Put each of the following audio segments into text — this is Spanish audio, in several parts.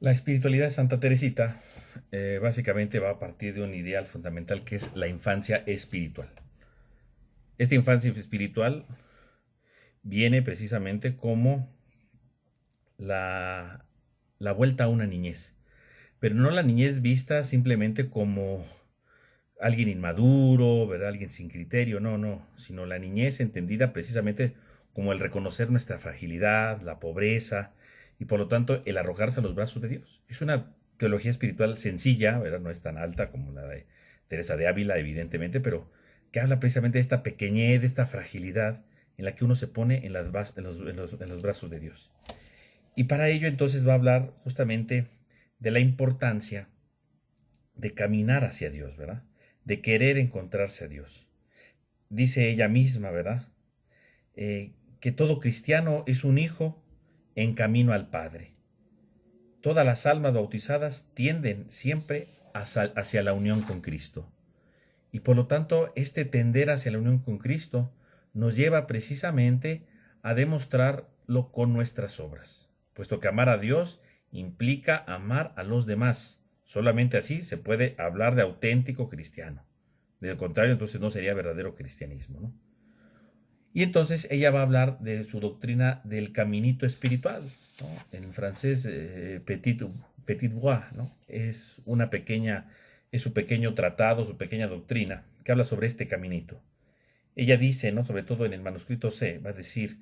La espiritualidad de Santa Teresita básicamente va a partir de un ideal fundamental que es la infancia espiritual. Esta infancia espiritual viene precisamente como la, la vuelta a una niñez, pero no la niñez vista simplemente como alguien inmaduro, ¿verdad? Alguien sin criterio, no, no, sino la niñez entendida precisamente como el reconocer nuestra fragilidad, la pobreza y por lo tanto el arrojarse a los brazos de Dios. Es una teología espiritual sencilla, ¿verdad? No es tan alta como la de Teresa de Ávila, evidentemente, pero que habla precisamente de esta pequeñez, de esta fragilidad en la que uno se pone en los brazos de Dios. Y para ello entonces va a hablar justamente de la importancia de caminar hacia Dios, ¿verdad? De querer encontrarse a Dios. Dice ella misma, ¿verdad? Que todo cristiano es un hijo en camino al Padre. Todas las almas bautizadas tienden siempre hacia la unión con Cristo. Y por lo tanto, este tender hacia la unión con Cristo nos lleva precisamente a demostrarlo con nuestras obras, puesto que amar a Dios implica amar a los demás. Solamente así se puede hablar de auténtico cristiano. De lo contrario, entonces no sería verdadero cristianismo, ¿no? Y entonces ella va a hablar de su doctrina del caminito espiritual, ¿no? En francés, petit voix, ¿no? Es su pequeño tratado, su pequeña doctrina, que habla sobre este caminito. Ella dice, ¿no? Sobre todo en el manuscrito C, va a decir,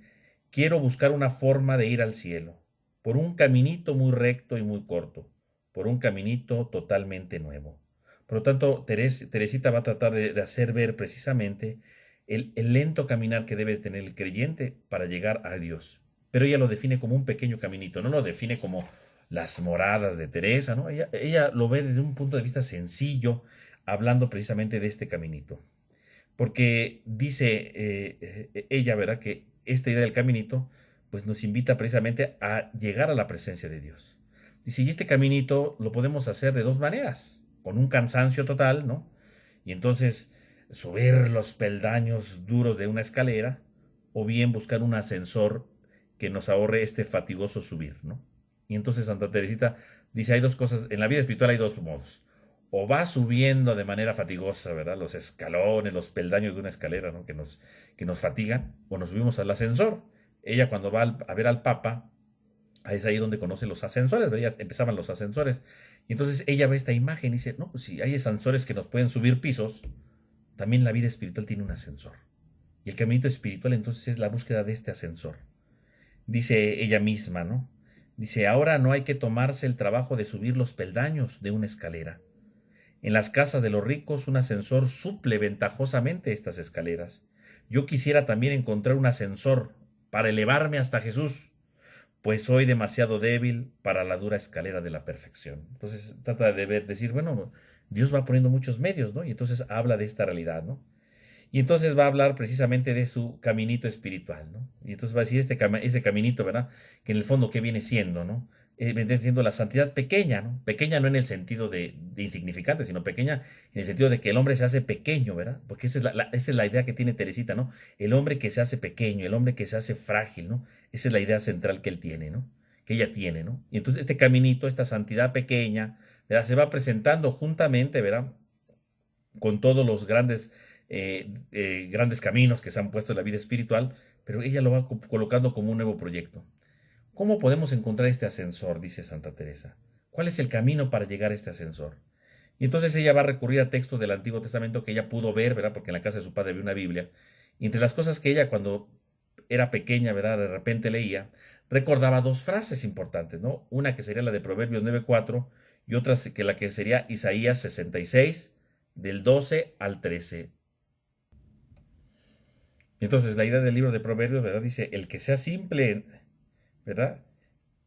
quiero buscar una forma de ir al cielo, por un caminito muy recto y muy corto, por un caminito totalmente nuevo. Por lo tanto, Teresita va a tratar de hacer ver precisamente el lento caminar que debe tener el creyente para llegar a Dios. Pero ella lo define como un pequeño caminito, no lo define como las moradas de Teresa, ¿no? Ella lo ve desde un punto de vista sencillo, hablando precisamente de este caminito. Porque dice ella, ¿verdad? Que esta idea del caminito, pues nos invita precisamente a llegar a la presencia de Dios. Dice, y este caminito lo podemos hacer de dos maneras, con un cansancio total, ¿no? Y entonces subir los peldaños duros de una escalera, o bien buscar un ascensor que nos ahorre este fatigoso subir, ¿no? Y entonces Santa Teresita dice, hay dos cosas, en la vida espiritual hay dos modos. O va subiendo de manera fatigosa, ¿verdad? Los escalones, los peldaños de una escalera, ¿no? Que nos fatigan, o nos subimos al ascensor. Ella cuando va a ver al Papa, es ahí donde conoce los ascensores, ¿verdad? Ya empezaban los ascensores. Y entonces ella ve esta imagen y dice, no, pues si hay ascensores que nos pueden subir pisos, también la vida espiritual tiene un ascensor. Y el caminito espiritual entonces es la búsqueda de este ascensor. Dice ella misma, ¿no? Dice, ahora no hay que tomarse el trabajo de subir los peldaños de una escalera. En las casas de los ricos un ascensor suple ventajosamente estas escaleras. Yo quisiera también encontrar un ascensor para elevarme hasta Jesús, pues soy demasiado débil para la dura escalera de la perfección. Entonces trata de decir, bueno, Dios va poniendo muchos medios, ¿no? Y entonces habla de esta realidad, ¿no? Y entonces va a hablar precisamente de su caminito espiritual, ¿no? Y entonces va a decir ese caminito, ¿verdad? Que en el fondo, ¿qué viene siendo, no? Viene siendo la santidad pequeña, ¿no? Pequeña no en el sentido de insignificante, sino pequeña en el sentido de que el hombre se hace pequeño, ¿verdad? Porque esa es la idea que tiene Teresita, ¿no? El hombre que se hace pequeño, el hombre que se hace frágil, ¿no? Esa es la idea central que él tiene, ¿no? Que ella tiene, ¿no? Y entonces este caminito, esta santidad pequeña, ¿verdad? Se va presentando juntamente, ¿verdad? Con todos los grandes caminos que se han puesto en la vida espiritual, pero ella lo va colocando como un nuevo proyecto. ¿Cómo podemos encontrar este ascensor? Dice Santa Teresa. ¿Cuál es el camino para llegar a este ascensor? Y entonces ella va a recurrir a textos del Antiguo Testamento que ella pudo ver, ¿verdad? Porque en la casa de su padre había una Biblia. Y entre las cosas que ella cuando era pequeña, ¿verdad? De repente leía, recordaba dos frases importantes, ¿no? Una que sería la de Proverbios 9:4 y otra que la que sería Isaías 66, del 12 al 13. Entonces, la idea del libro de Proverbios, ¿verdad? Dice, el que sea simple, ¿verdad?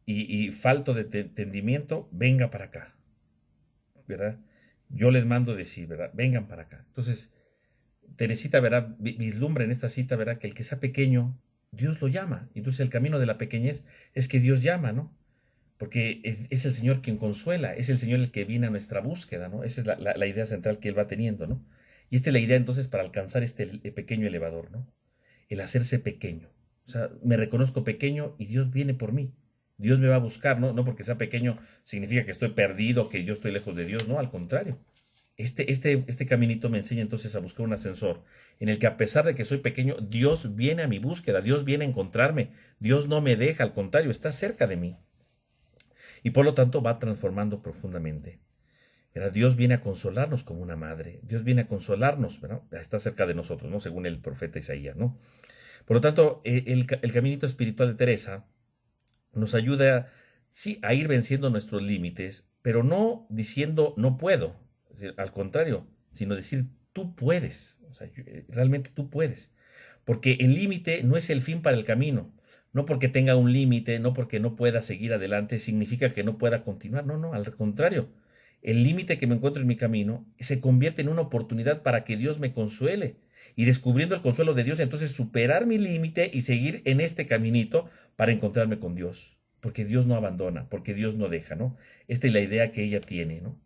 Y falto de entendimiento, venga para acá, ¿verdad? Yo les mando decir, ¿verdad? Vengan para acá. Entonces, Teresita, ¿verdad? Vislumbra en esta cita, ¿verdad? Que el que sea pequeño, Dios lo llama. Entonces, el camino de la pequeñez es que Dios llama, ¿no? Porque es el Señor quien consuela, es el Señor el que viene a nuestra búsqueda, ¿no? Esa es la idea central que Él va teniendo, ¿no? Y esta es la idea entonces para alcanzar este pequeño elevador, ¿no? El hacerse pequeño. O sea, me reconozco pequeño y Dios viene por mí. Dios me va a buscar, ¿no? No porque sea pequeño significa que estoy perdido, que yo estoy lejos de Dios, no, al contrario. Este caminito me enseña entonces a buscar un ascensor en el que a pesar de que soy pequeño, Dios viene a mi búsqueda, Dios viene a encontrarme, Dios no me deja, al contrario, está cerca de mí y por lo tanto va transformando profundamente. ¿Verdad? Dios viene a consolarnos como una madre, Dios viene a consolarnos, ¿verdad? Está cerca de nosotros, ¿no? Según el profeta Isaías, ¿no? Por lo tanto, el caminito espiritual de Teresa nos ayuda, sí, a ir venciendo nuestros límites, pero no diciendo no puedo, es decir, al contrario, sino decir tú puedes, o sea, realmente tú puedes, porque el límite no es el fin para el camino, no porque tenga un límite, no porque no pueda seguir adelante, significa que no pueda continuar, no, no, al contrario, el límite que me encuentro en mi camino se convierte en una oportunidad para que Dios me consuele. Y descubriendo el consuelo de Dios, entonces superar mi límite y seguir en este caminito para encontrarme con Dios, porque Dios no abandona, porque Dios no deja, ¿no? Esta es la idea que ella tiene, ¿no?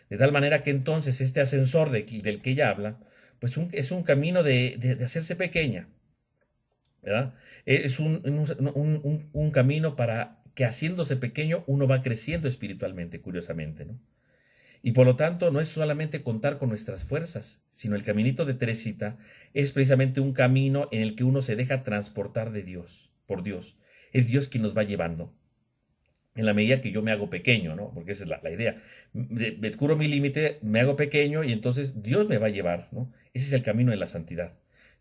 De tal manera que entonces este ascensor del que ella habla, pues es un camino de hacerse pequeña, ¿verdad? Es un camino para que haciéndose pequeño uno va creciendo espiritualmente, curiosamente, ¿no? Y por lo tanto, no es solamente contar con nuestras fuerzas, sino el caminito de Teresita es precisamente un camino en el que uno se deja transportar de Dios, por Dios. Es Dios quien nos va llevando. En la medida que yo me hago pequeño, ¿no? Porque esa es la idea. Descubro mi límite, me hago pequeño y entonces Dios me va a llevar, ¿no? Ese es el camino de la santidad.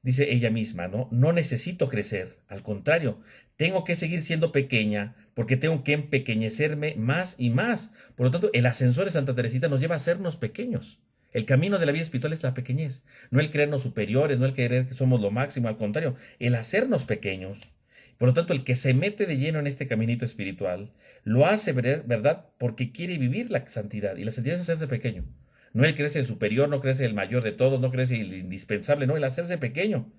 Dice ella misma, ¿no? No necesito crecer, al contrario, tengo que seguir siendo pequeña porque tengo que empequeñecerme más y más. Por lo tanto, el ascensor de Santa Teresita nos lleva a hacernos pequeños. El camino de la vida espiritual es la pequeñez, no el creernos superiores, no el creer que somos lo máximo, al contrario, el hacernos pequeños. Por lo tanto, el que se mete de lleno en este caminito espiritual, lo hace, ¿verdad? Porque quiere vivir la santidad. Y la santidad es hacerse pequeño. No el creerse el superior, no creerse el mayor de todos, no creerse el indispensable, no, el hacerse pequeño.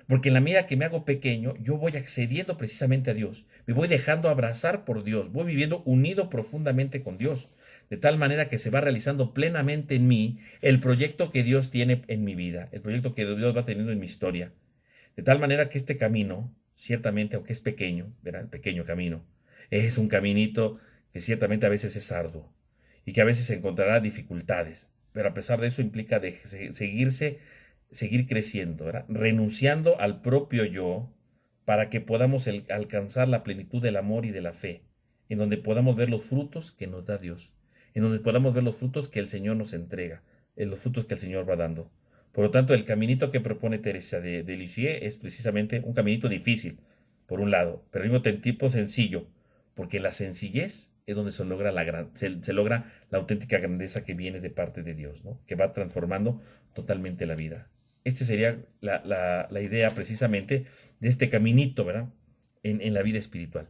Porque en la medida que me hago pequeño, yo voy accediendo precisamente a Dios. Me voy dejando abrazar por Dios. Voy viviendo unido profundamente con Dios. De tal manera que se va realizando plenamente en mí el proyecto que Dios tiene en mi vida, el proyecto que Dios va teniendo en mi historia. De tal manera que este camino, ciertamente, aunque es pequeño, verá, el pequeño camino, es un caminito que ciertamente a veces es arduo y que a veces encontrará dificultades, pero a pesar de eso implica seguir creciendo, ¿verdad? Renunciando al propio yo para que podamos alcanzar la plenitud del amor y de la fe, en donde podamos ver los frutos que nos da Dios, en donde podamos ver los frutos que el Señor nos entrega, en los frutos que el Señor va dando. Por lo tanto, el caminito que propone Teresa de Lisieux es precisamente un caminito difícil, por un lado, pero al mismo tiempo sencillo, porque la sencillez es donde se logra la auténtica grandeza que viene de parte de Dios, ¿no? Que va transformando totalmente la vida. Esta sería la idea precisamente de este caminito, ¿verdad? En la vida espiritual.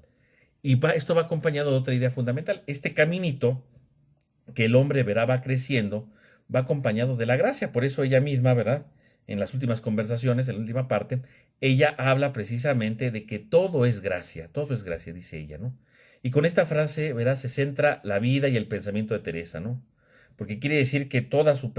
Y esto va acompañado de otra idea fundamental. Este caminito que el hombre verá va creciendo, va acompañado de la gracia. Por eso ella misma, ¿verdad? En las últimas conversaciones, en la última parte, ella habla precisamente de que todo es gracia, dice ella, ¿no? Y con esta frase, ¿verdad? Se centra la vida y el pensamiento de Teresa, ¿no? Porque quiere decir que toda su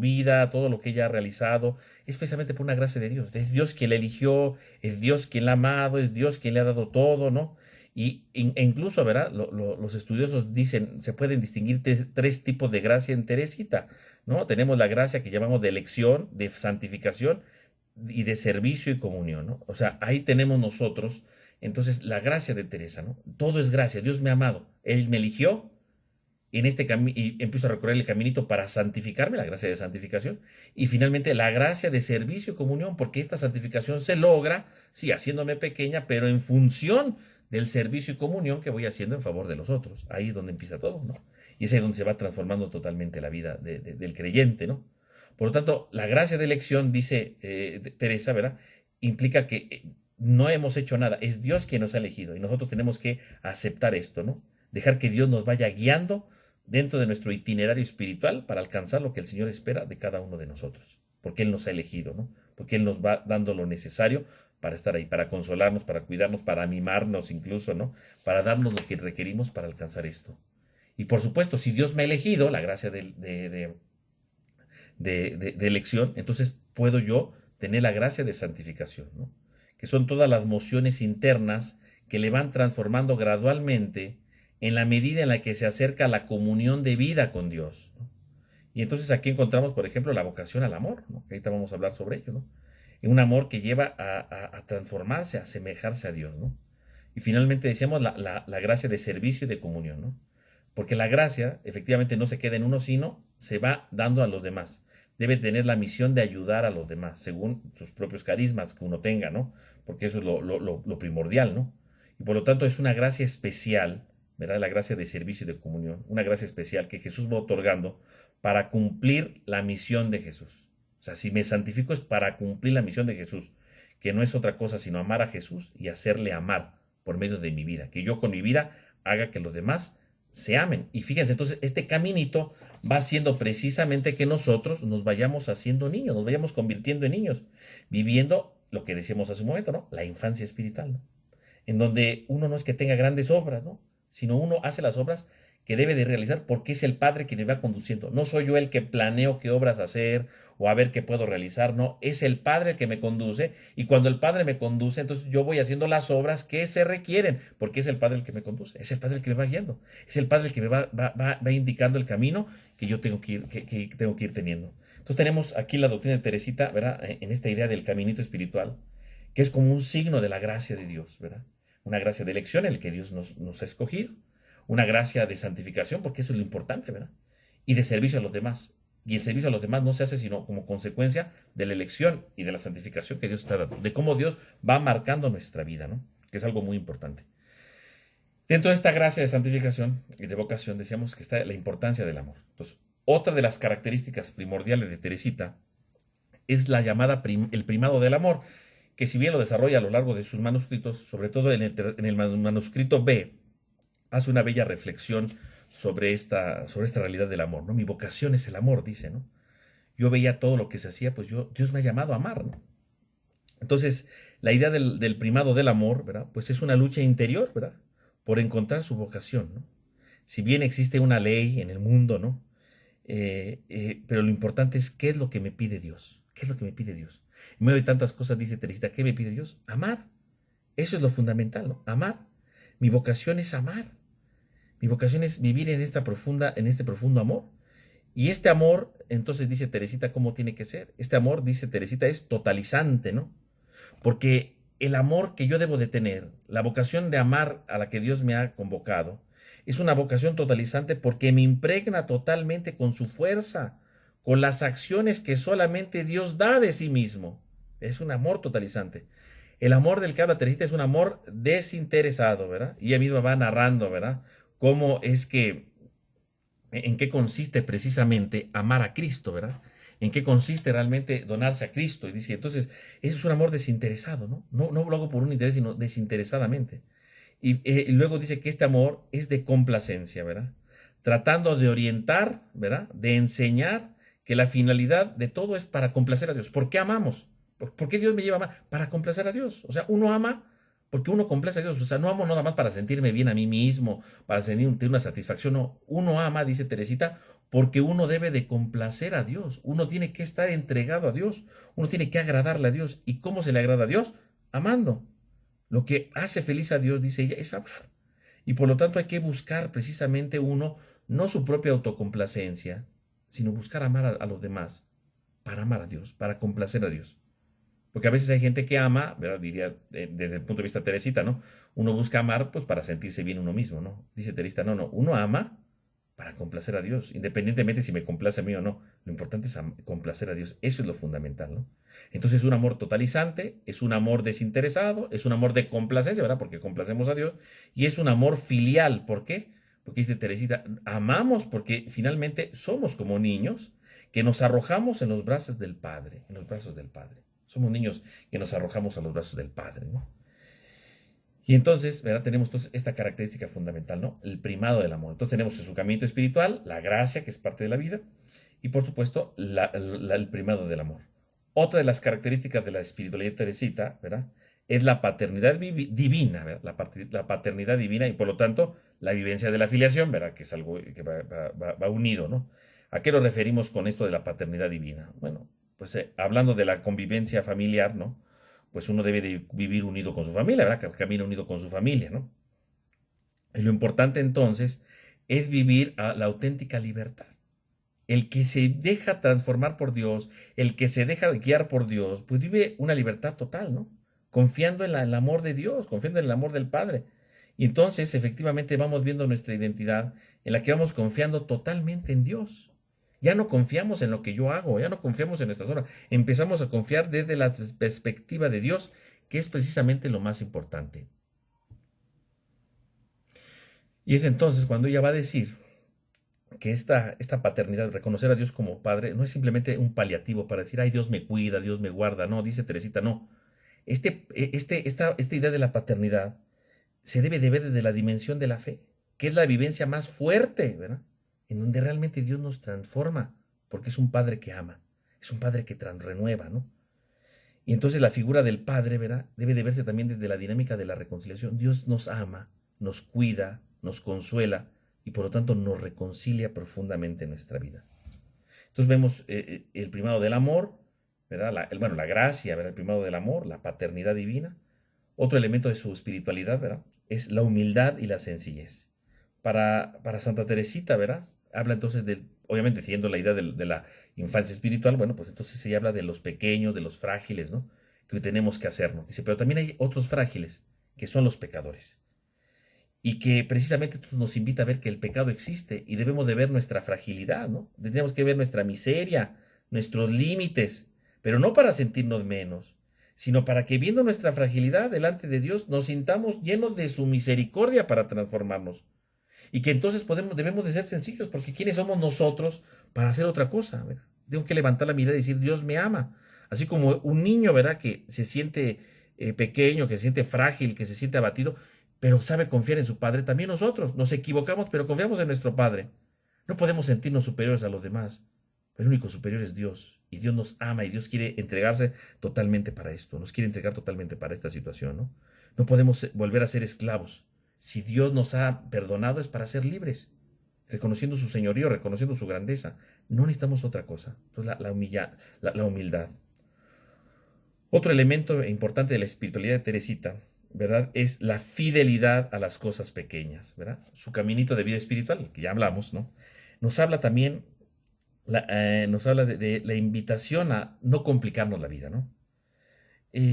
vida, todo lo que ella ha realizado, es precisamente por una gracia de Dios. Es Dios quien la eligió, es Dios quien la ha amado, es Dios quien le ha dado todo, ¿no? E incluso, ¿verdad? Los estudiosos dicen, se pueden distinguir tres tipos de gracia en Teresita, ¿no? Tenemos la gracia que llamamos de elección, de santificación y de servicio y comunión, ¿no? O sea, ahí tenemos nosotros, entonces, la gracia de Teresa, ¿no? Todo es gracia, Dios me ha amado, Él me eligió en este camino y empiezo a recorrer el caminito para santificarme, la gracia de santificación, y finalmente la gracia de servicio y comunión, porque esta santificación se logra, sí, haciéndome pequeña, pero en función del servicio y comunión que voy haciendo en favor de los otros. Ahí es donde empieza todo, ¿no? Y es ahí donde se va transformando totalmente la vida del creyente, ¿no? Por lo tanto, la gracia de elección, dice Teresa, ¿verdad? Implica que no hemos hecho nada, es Dios quien nos ha elegido y nosotros tenemos que aceptar esto, ¿no? Dejar que Dios nos vaya guiando dentro de nuestro itinerario espiritual para alcanzar lo que el Señor espera de cada uno de nosotros, porque Él nos ha elegido, ¿no? Porque Él nos va dando lo necesario para estar ahí, para consolarnos, para cuidarnos, para mimarnos incluso, ¿no? Para darnos lo que requerimos para alcanzar esto. Y por supuesto, si Dios me ha elegido, la gracia de elección, entonces puedo yo tener la gracia de santificación, ¿no? Que son todas las mociones internas que le van transformando gradualmente en la medida en la que se acerca a la comunión de vida con Dios, ¿no? Y entonces aquí encontramos, por ejemplo, la vocación al amor, ¿no? Que ahorita vamos a hablar sobre ello, ¿no? Un amor que lleva a transformarse, a asemejarse a Dios, ¿no? Y finalmente decíamos la gracia de servicio y de comunión, ¿no? Porque la gracia efectivamente no se queda en uno, sino se va dando a los demás. Debe tener la misión de ayudar a los demás, según sus propios carismas que uno tenga, ¿no? Porque eso es lo primordial, ¿no? Y por lo tanto es una gracia especial, ¿verdad? La gracia de servicio y de comunión, una gracia especial que Jesús va otorgando para cumplir la misión de Jesús. O sea, si me santifico es para cumplir la misión de Jesús, que no es otra cosa sino amar a Jesús y hacerle amar por medio de mi vida, que yo con mi vida haga que los demás se amen. Y fíjense, entonces este caminito va haciendo precisamente que nosotros nos vayamos haciendo niños, nos vayamos convirtiendo en niños, viviendo lo que decíamos hace un momento, ¿no? La infancia espiritual, ¿no? En donde uno no es que tenga grandes obras, ¿no? Sino uno hace las obras que debe de realizar porque es el Padre quien me va conduciendo. No soy yo el que planeo qué obras hacer o a ver qué puedo realizar, no, es el Padre el que me conduce y cuando el Padre me conduce, entonces yo voy haciendo las obras que se requieren porque es el Padre el que me conduce, es el Padre el que me va guiando, es el Padre el que me va indicando el camino que yo tengo que tengo que ir teniendo. Entonces tenemos aquí la doctrina de Teresita, ¿verdad? En esta idea del caminito espiritual, que es como un signo de la gracia de Dios, ¿verdad? Una gracia de elección en el que Dios nos ha escogido, una gracia de santificación, porque eso es lo importante, ¿verdad? Y de servicio a los demás. Y el servicio a los demás no se hace sino como consecuencia de la elección y de la santificación que Dios está dando, de cómo Dios va marcando nuestra vida, ¿no? Que es algo muy importante. Dentro de esta gracia de santificación y de vocación, decíamos que está la importancia del amor. Entonces, otra de las características primordiales de Teresita es la llamada el primado del amor, que si bien lo desarrolla a lo largo de sus manuscritos, sobre todo en el manuscrito B, hace una bella reflexión sobre esta realidad del amor, ¿no? Mi vocación es el amor, dice, ¿no? Yo veía todo lo que se hacía, pues Dios me ha llamado a amar, ¿no? Entonces, la idea del primado del amor, ¿verdad? Pues es una lucha interior, ¿verdad? Por encontrar su vocación, ¿no? Si bien existe una ley en el mundo, ¿no? Pero lo importante es qué es lo que me pide Dios. ¿Qué es lo que me pide Dios? En medio de tantas cosas, dice Teresita, ¿qué me pide Dios? Amar. Eso es lo fundamental, ¿no? Amar. Mi vocación es amar. Mi vocación es vivir en este profundo amor. Y este amor, entonces dice Teresita, ¿cómo tiene que ser? Este amor, dice Teresita, es totalizante, ¿no? Porque el amor que yo debo de tener, la vocación de amar a la que Dios me ha convocado, es una vocación totalizante porque me impregna totalmente con su fuerza, con las acciones que solamente Dios da de sí mismo. Es un amor totalizante. El amor del que habla Teresita es un amor desinteresado, ¿verdad? Y ella misma va narrando, ¿verdad? Cómo es que, en qué consiste precisamente amar a Cristo, ¿verdad? En qué consiste realmente donarse a Cristo. Y dice, entonces, eso es un amor desinteresado, ¿no? No lo hago por un interés, sino desinteresadamente. Y luego dice que este amor es de complacencia, ¿verdad? Tratando de orientar, ¿verdad? De enseñar que la finalidad de todo es para complacer a Dios. ¿Por qué amamos? ¿Por qué Dios me lleva a amar? Para complacer a Dios. O sea, uno ama porque uno complace a Dios. O sea, no amo nada más para sentirme bien a mí mismo, para sentir una satisfacción. No, uno ama, dice Teresita, porque uno debe de complacer a Dios. Uno tiene que estar entregado a Dios. Uno tiene que agradarle a Dios. ¿Y cómo se le agrada a Dios? Amando. Lo que hace feliz a Dios, dice ella, es amar. Y por lo tanto hay que buscar precisamente uno, no su propia autocomplacencia, sino buscar amar a los demás, para amar a Dios, para complacer a Dios. Porque a veces hay gente que ama, ¿verdad? Diría desde el punto de vista Teresita, ¿no? Uno busca amar pues para sentirse bien uno mismo, ¿no? Dice Teresita, no, uno ama para complacer a Dios, independientemente si me complace a mí o no. Lo importante es complacer a Dios. Eso es lo fundamental, ¿no? Entonces es un amor totalizante, es un amor desinteresado, es un amor de complacencia, ¿verdad? Porque complacemos a Dios. Y es un amor filial. ¿Por qué? Porque dice Teresita, amamos porque finalmente somos como niños que nos arrojamos en los brazos del Padre, en los brazos del Padre. Somos niños que nos arrojamos a los brazos del Padre, ¿no? Y entonces, ¿verdad? Tenemos entonces esta característica fundamental, ¿no? El primado del amor. Entonces tenemos su caminito espiritual, la gracia, que es parte de la vida, y por supuesto, el primado del amor. Otra de las características de la espiritualidad teresita, ¿verdad? Es la paternidad divina, ¿verdad? La paternidad divina y por lo tanto la vivencia de la filiación, ¿verdad? Que es algo que va unido, ¿no? ¿A qué nos referimos con esto de la paternidad divina? Bueno, pues hablando de la convivencia familiar, ¿no? pues uno debe de vivir unido con su familia, ¿verdad? Que camina unido con su familia, ¿no? Y lo importante entonces es vivir a la auténtica libertad. El que se deja transformar por Dios, el que se deja guiar por Dios, pues vive una libertad total, ¿no? Confiando en el amor de Dios, confiando en el amor del Padre. Y entonces efectivamente vamos viendo nuestra identidad en la que vamos confiando totalmente en Dios. Ya no confiamos en lo que yo hago, ya no confiamos en nuestras obras. Empezamos a confiar desde la perspectiva de Dios, que es precisamente lo más importante. Y es entonces cuando ella va a decir que esta paternidad, reconocer a Dios como Padre, no es simplemente un paliativo para decir, ay, Dios me cuida, Dios me guarda. No, dice Teresita, no. Esta idea de la paternidad se debe de ver desde la dimensión de la fe, que es la vivencia más fuerte, ¿verdad? En donde realmente Dios nos transforma, porque es un Padre que ama, es un Padre que renueva, ¿no? Y entonces la figura del Padre, ¿verdad? Debe de verse también desde la dinámica de la reconciliación. Dios nos ama, nos cuida, nos consuela y por lo tanto nos reconcilia profundamente en nuestra vida. Entonces vemos el primado del amor, ¿verdad? La gracia, ¿verdad? El primado del amor, la paternidad divina. Otro elemento de su espiritualidad, ¿verdad? Es la humildad y la sencillez. Para Santa Teresita, ¿verdad? Habla entonces obviamente siguiendo la idea de la infancia espiritual, bueno, pues entonces ella habla de los pequeños, de los frágiles, ¿no? Que tenemos que hacernos. Dice, pero también hay otros frágiles, que son los pecadores. Y que precisamente nos invita a ver que el pecado existe y debemos de ver nuestra fragilidad, ¿no? Tenemos que ver nuestra miseria, nuestros límites, pero no para sentirnos menos, sino para que viendo nuestra fragilidad delante de Dios nos sintamos llenos de su misericordia para transformarnos. Y que entonces debemos de ser sencillos, porque ¿quiénes somos nosotros para hacer otra cosa? ¿Verdad? Tengo que levantar la mirada y decir, Dios me ama. Así como un niño, ¿verdad? Que se siente pequeño, que se siente frágil, que se siente abatido, pero sabe confiar en su Padre. También nosotros nos equivocamos, pero confiamos en nuestro Padre. No podemos sentirnos superiores a los demás. El único superior es Dios. Y Dios nos ama y Dios quiere entregarse totalmente para esto. Nos quiere entregar totalmente para esta situación, ¿no? No podemos volver a ser esclavos. Si Dios nos ha perdonado es para ser libres, reconociendo su señorío, reconociendo su grandeza. No necesitamos otra cosa. Entonces la humildad. Otro elemento importante de la espiritualidad de Teresita, ¿verdad? Es la fidelidad a las cosas pequeñas, ¿verdad? Su caminito de vida espiritual, que ya hablamos, ¿no? Nos habla también, nos habla de la invitación a no complicarnos la vida, ¿no?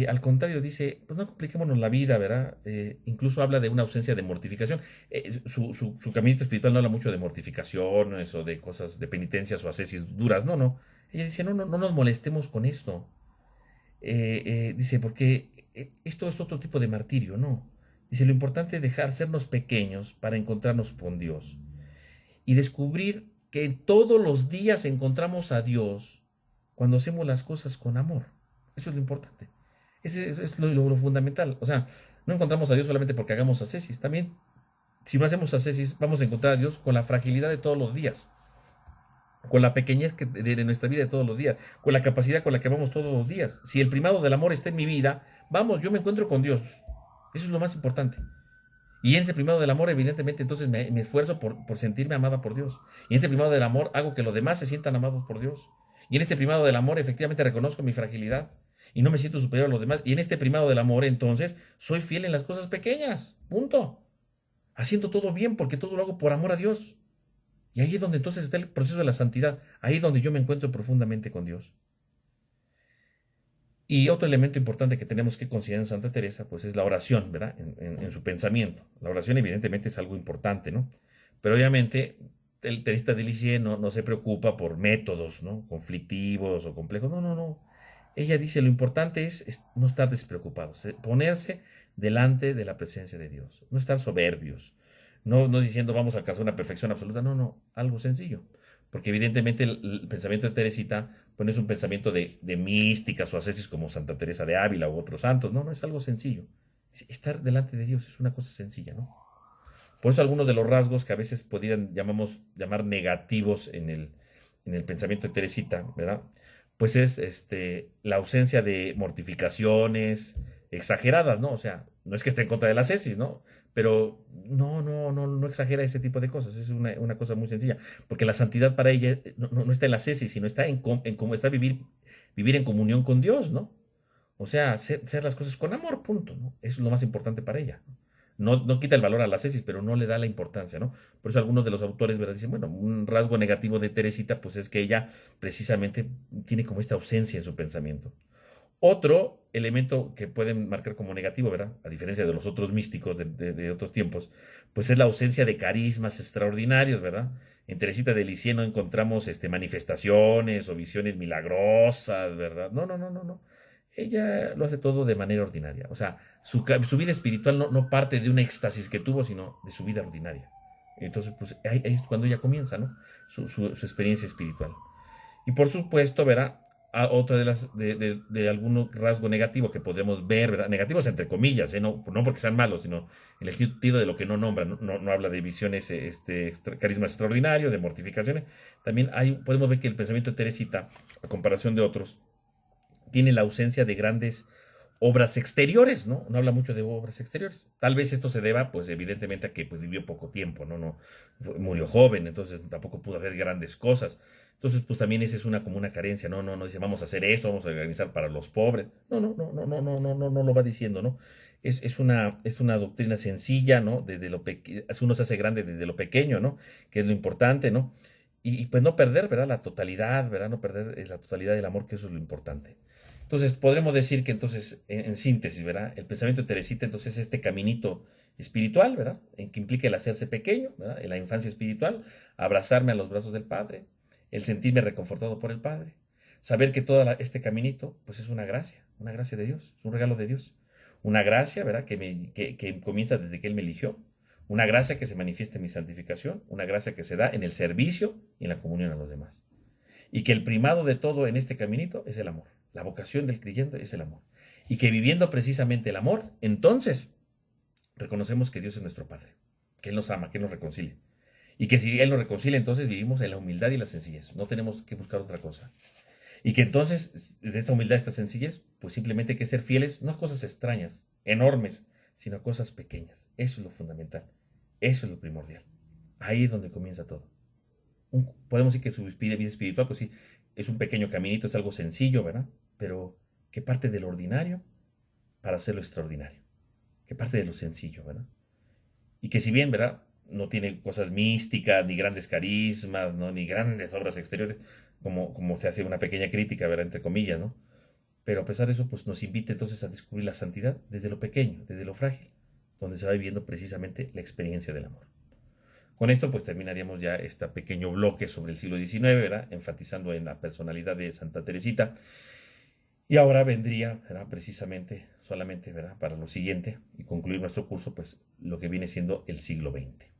Al contrario, dice, pues no compliquémonos la vida, ¿verdad? Incluso habla de una ausencia de mortificación. Su caminito espiritual no habla mucho de mortificaciones o de cosas, de penitencias o ascesis duras, no, no. Ella dice, no nos molestemos con esto. Dice, porque esto es otro tipo de martirio, ¿no? Dice, lo importante es dejar sernos pequeños para encontrarnos con Dios y descubrir que todos los días encontramos a Dios cuando hacemos las cosas con amor. Eso es lo importante. Ese es lo fundamental. O sea, no encontramos a Dios solamente porque hagamos ascesis. También, si no hacemos ascesis, vamos a encontrar a Dios con la fragilidad de todos los días, con la pequeñez de nuestra vida de todos los días, con la capacidad con la que vamos todos los días. Si el primado del amor está en mi vida, vamos, yo me encuentro con Dios. Eso es lo más importante. Y en ese primado del amor, evidentemente, entonces me esfuerzo por sentirme amada por Dios. Y en este primado del amor hago que los demás se sientan amados por Dios. Y en este primado del amor, efectivamente, reconozco mi fragilidad y no me siento superior a los demás. Y en este primado del amor, entonces, soy fiel en las cosas pequeñas. Punto. Haciendo todo bien porque todo lo hago por amor a Dios. Y ahí es donde entonces está el proceso de la santidad. Ahí es donde yo me encuentro profundamente con Dios. Y otro elemento importante que tenemos que considerar en Santa Teresa, pues es la oración, ¿verdad? En su pensamiento. La oración evidentemente es algo importante, ¿no? Pero obviamente el Teresita de Lisieux no se preocupa por métodos, ¿no? Conflictivos o complejos. No, no, no. Ella dice, lo importante es no estar despreocupados, ponerse delante de la presencia de Dios, no estar soberbios, no diciendo vamos a alcanzar una perfección absoluta, no, no, algo sencillo. Porque evidentemente el pensamiento de Teresita pues no es un pensamiento de místicas o ascesis como Santa Teresa de Ávila u otros santos, no, no, es algo sencillo. Estar delante de Dios es una cosa sencilla, ¿no? Por eso algunos de los rasgos que a veces llamar negativos en el pensamiento de Teresita, ¿verdad? Pues es la ausencia de mortificaciones exageradas, ¿no? O sea, no es que esté en contra de la ascesis, ¿no? Pero no exagera ese tipo de cosas. Es una cosa muy sencilla. Porque la santidad para ella no está en la ascesis, sino está en cómo está vivir en comunión con Dios, ¿no? O sea, hacer las cosas con amor, punto, ¿no? Eso es lo más importante para ella. No quita el valor a las tesis, pero no le da la importancia, ¿no? Por eso algunos de los autores, ¿verdad? Dicen, bueno, un rasgo negativo de Teresita, pues es que ella precisamente tiene como esta ausencia en su pensamiento. Otro elemento que pueden marcar como negativo, ¿verdad? A diferencia de los otros místicos de otros tiempos, pues es la ausencia de carismas extraordinarios, ¿verdad? En Teresita de Lisieux no encontramos manifestaciones o visiones milagrosas, ¿verdad? No, no, no, no, no. Ella lo hace todo de manera ordinaria. O sea, su vida espiritual no parte de un éxtasis que tuvo, sino de su vida ordinaria. Entonces, pues ahí es cuando ella comienza, ¿no? Su experiencia espiritual. Y por supuesto, ¿verdad? Otra de algún rasgo negativo que podremos ver, ¿verdad? Negativos entre comillas, no porque sean malos, sino en el sentido de lo que no nombra, no habla de visiones, carismas extraordinarios, de mortificaciones. También podemos ver que el pensamiento de Teresita, a comparación de otros, tiene la ausencia de grandes obras exteriores, ¿no? No habla mucho de obras exteriores. Tal vez esto se deba, pues, evidentemente, a que pues, vivió poco tiempo, ¿no? Murió joven, entonces tampoco pudo haber grandes cosas. Entonces, pues también esa es como una carencia. No dice, vamos a hacer esto, vamos a organizar para los pobres. No lo va diciendo, ¿no? Es una doctrina sencilla, ¿no? Uno se hace grande desde lo pequeño, ¿no? Que es lo importante, ¿no? Y pues no perder, ¿verdad? La totalidad, ¿verdad? No perder la totalidad del amor, que eso es lo importante. Entonces, podremos decir que entonces, en síntesis, ¿verdad? El pensamiento de Teresita, entonces, este caminito espiritual, ¿verdad? En que implica el hacerse pequeño, ¿verdad? En la infancia espiritual, abrazarme a los brazos del Padre, el sentirme reconfortado por el Padre, saber que todo este caminito, pues es una gracia de Dios, es un regalo de Dios, una gracia, ¿verdad? Que comienza desde que Él me eligió, una gracia que se manifiesta en mi santificación, una gracia que se da en el servicio y en la comunión a los demás. Y que el primado de todo en este caminito es el amor. La vocación del creyente es el amor. Y que viviendo precisamente el amor, entonces reconocemos que Dios es nuestro Padre, que Él nos ama, que Él nos reconcilia. Y que si Él nos reconcilia, entonces vivimos en la humildad y la sencillez. No tenemos que buscar otra cosa. Y que entonces, de esta humildad, esta sencillez, pues simplemente hay que ser fieles, no a cosas extrañas, enormes, sino a cosas pequeñas. Eso es lo fundamental. Eso es lo primordial. Ahí es donde comienza todo. Podemos decir que su vida espiritual, pues sí, es un pequeño caminito, es algo sencillo, ¿verdad? Pero que parte de lo ordinario para hacerlo extraordinario, que parte de lo sencillo, ¿verdad? Y que si bien, ¿verdad? No tiene cosas místicas, ni grandes carismas, ¿no? Ni grandes obras exteriores, como se hace una pequeña crítica, ¿verdad? Entre comillas, ¿no? Pero a pesar de eso, pues nos invita entonces a descubrir la santidad desde lo pequeño, desde lo frágil, donde se va viviendo precisamente la experiencia del amor. Con esto pues terminaríamos ya este pequeño bloque sobre el siglo XIX, ¿verdad? Enfatizando en la personalidad de Santa Teresita. Y ahora vendría, ¿verdad? Precisamente, solamente, ¿verdad? Para lo siguiente y concluir nuestro curso, pues lo que viene siendo el siglo XX.